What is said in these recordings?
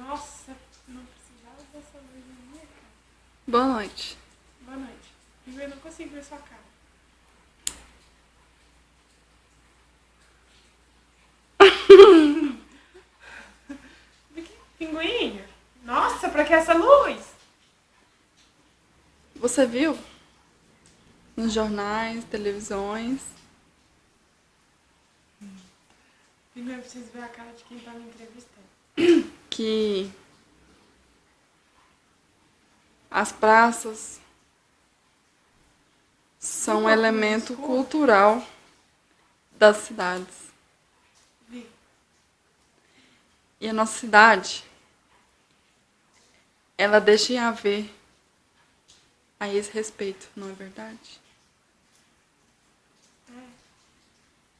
Nossa, não precisava dessa luz na minha cara. Boa noite. Boa noite. Eu não consigo ver sua cara. Pinguinho? Nossa, pra que essa luz? Você viu? Nos jornais, televisões. Primeiro eu preciso ver a cara de quem tá me entrevistando. Que as praças são um elemento cultural das cidades. Vi. E a nossa cidade, ela deixa em haver a esse respeito, não é verdade?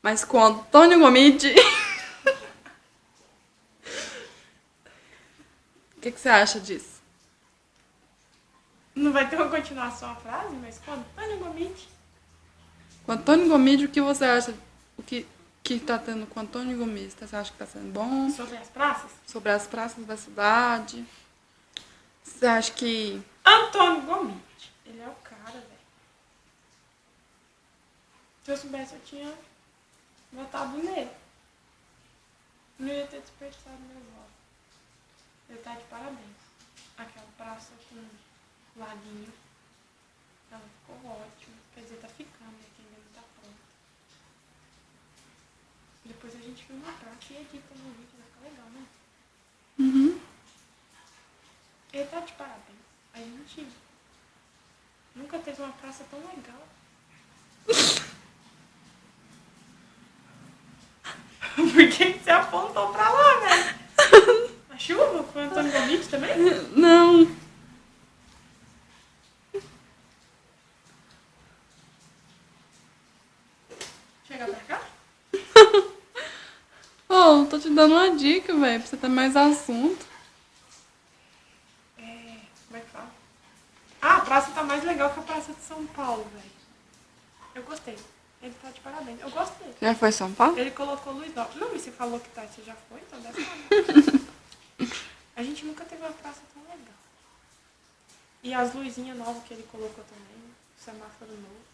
Mas com Antônio Gomide... O que você acha disso? Não vai ter uma continuação a frase, mas com Antônio Gomide. Com Antônio Gomide, o que você acha? O que está tendo com Antônio Gomide? Você acha que está sendo bom? Sobre as praças? Sobre as praças da cidade? Você acha que... Antônio Gomide. Ele é o cara, velho. Se eu soubesse, eu tinha votado nele. Não ia ter desperdiçado meu voto. Ele tá de parabéns. Aquela praça com laguinho. Ela ficou ótima. Quer dizer, tá ficando, né? Que ainda não tá pronta. Depois a gente filma a praça e edita no vídeo. Vai ficar legal, né? Uhum. Ele tá de parabéns. A gente nunca teve uma praça tão legal. Por que você apontou pra lá, velho? A chuva? Foi o Antônio Gomide também? Não. Chega pra cá? Oh, tô te dando uma dica, velho, pra você ter mais assunto. Como é que fala? Ah, a praça tá mais legal que a praça de São Paulo, velho. Eu gostei. Ele tá de parabéns. Eu gosto dele. Já foi em São Paulo? Ele colocou luz nova. Não, mas você falou que tá, você já foi, então deve estar. A gente nunca teve uma praça tão legal. E as luzinhas novas que ele colocou também. O semáforo novo.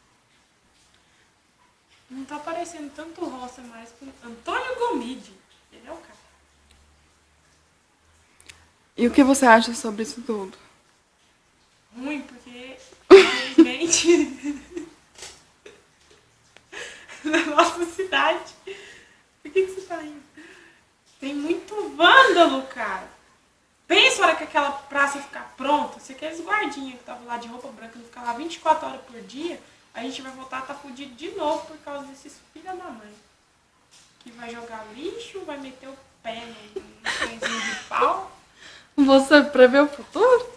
Não tá parecendo tanto roça mais com Antônio Gomide. Ele é o cara. E o que você acha sobre isso tudo? Ruim, porque, infelizmente, na nossa cidade, por que você tá rindo? Tem muito vândalo, cara. Pensa a hora que aquela praça ficar pronta, se aqueles guardinhas que estavam lá de roupa branca não ficar lá 24 horas por dia, a gente vai voltar a estar fudido de novo por causa desses filha da mãe. Que vai jogar lixo, vai meter o pé no trenzinho de pau. Você prevê o futuro?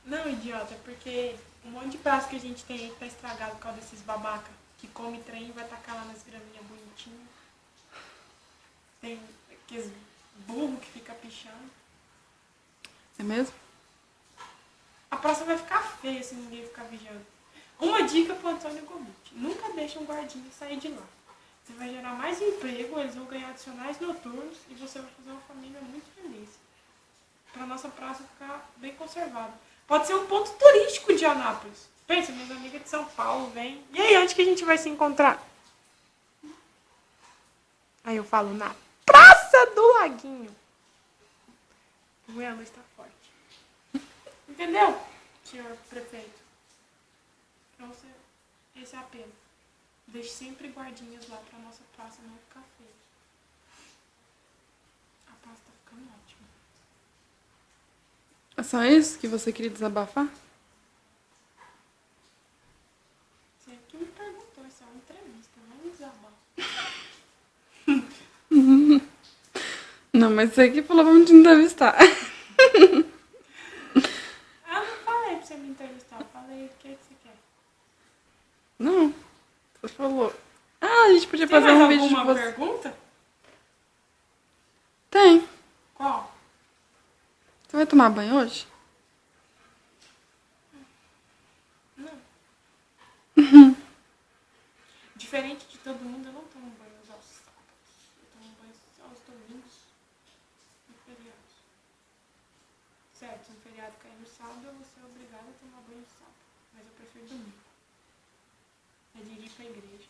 Não, idiota, porque um monte de praça que a gente tem aí que tá estragado por causa desses babaca que come trem e vai tacar lá nas graminhas bonitinhas. Tem aqueles burros que fica pichando. É mesmo? A praça vai ficar feia se ninguém ficar vigiando. Uma dica pro Antônio Gomide. Nunca deixa um guardinha sair de lá. Você vai gerar mais emprego, eles vão ganhar adicionais noturnos e você vai fazer uma família muito feliz. Pra nossa praça ficar bem conservada. Pode ser um ponto turístico de Anápolis. Pensa, minhas amigas de São Paulo vêm. E aí, onde que a gente vai se encontrar? Aí eu falo, na Praça do Laguinho. A luz tá forte. Entendeu, senhor prefeito? Então, esse é o apelo. Deixe sempre guardinhas lá pra nossa praça não ficar feia. A praça tá ficando ótima. É só isso que você queria desabafar? Você que me perguntou, isso é uma entrevista, não um desabafo. Não, mas você que falou pra me te entrevistar. Ah, não falei pra você me entrevistar, eu falei o que você quer. Não, você falou. Ah, a gente podia Tem fazer mais um vídeo de alguma você. pergunta? Tem. Qual? Você vai tomar banho hoje? Não. Diferente de todo mundo, eu não tomo banho aos sábados. Eu tomo banho só aos domingos. se um feriado cair no sábado, eu vou ser obrigada a tomar banho no sábado. Mas eu prefiro domingo. É de ir pra igreja.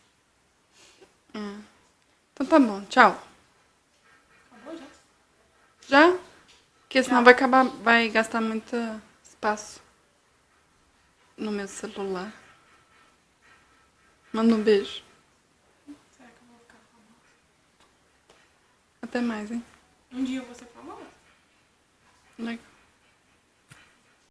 Então tá bom, tchau. Acabou já? Já? Porque senão Já. vai acabar, vai gastar muito espaço no meu celular. Manda um beijo. Será que eu vou ficar famosa? Até mais, hein? Um dia eu vou ser famosa? Legal.